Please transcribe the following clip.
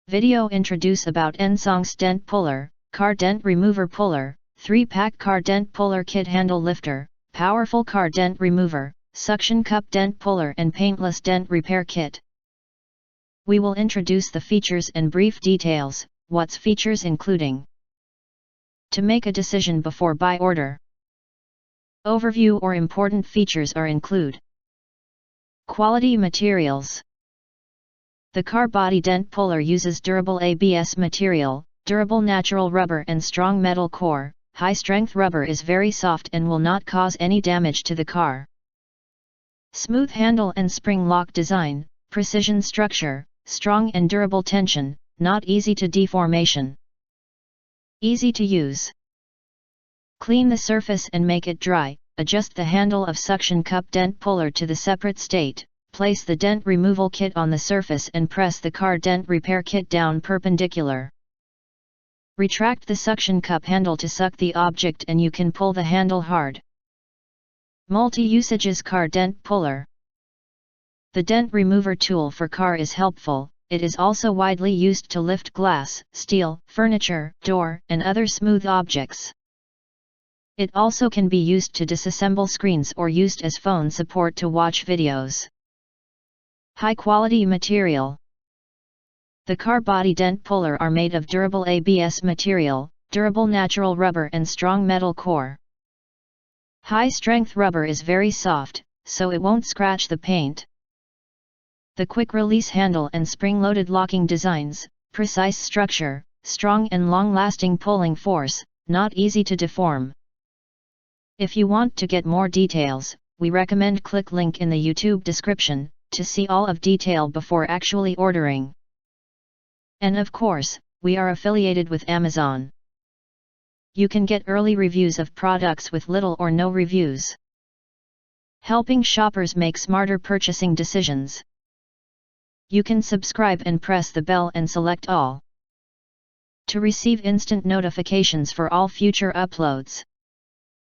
Video introduce about NSONGSE Dent Puller, Car Dent Remover Puller, 3-pack Car Dent Puller Kit Handle Lifter, Powerful Car Dent Remover, Suction Cup Dent Puller and Paintless Dent Repair Kit. We will introduce the features and brief details, what's features including. To make a decision before buy order. Overview or important features are include. Quality materials. The car body dent puller uses durable ABS material, durable natural rubber and strong metal core. High-strength rubber is very soft and will not cause any damage to the car. Smooth handle and spring lock design, precision structure, strong and durable tension, not easy to deformation. Easy to use. Clean the surface and make it dry. Adjust the handle of suction cup dent puller to the separate state. Place the dent removal kit on the surface and press the car dent repair kit down perpendicular. Retract the suction cup handle to suck the object and you can pull the handle hard. Multi-usages car dent puller. The dent remover tool for car is helpful. It is also widely used to lift glass, steel, furniture, door, and other smooth objects. It also can be used to disassemble screens or used as phone support to watch videos. High-quality material. The car body dent puller are made of durable ABS material, durable natural rubber and strong metal core. High-strength rubber is very soft, so it won't scratch the paint. The quick-release handle and spring-loaded locking designs, precise structure, strong and long-lasting pulling force, not easy to deform. If you want to get more details, we recommend click link in the YouTube description, to see all of detail before actually ordering. And of course, we are affiliated with Amazon. You can get early reviews of products with little or no reviews. Helping shoppers make smarter purchasing decisions. You can subscribe and press the bell and select all to receive instant notifications for all future uploads.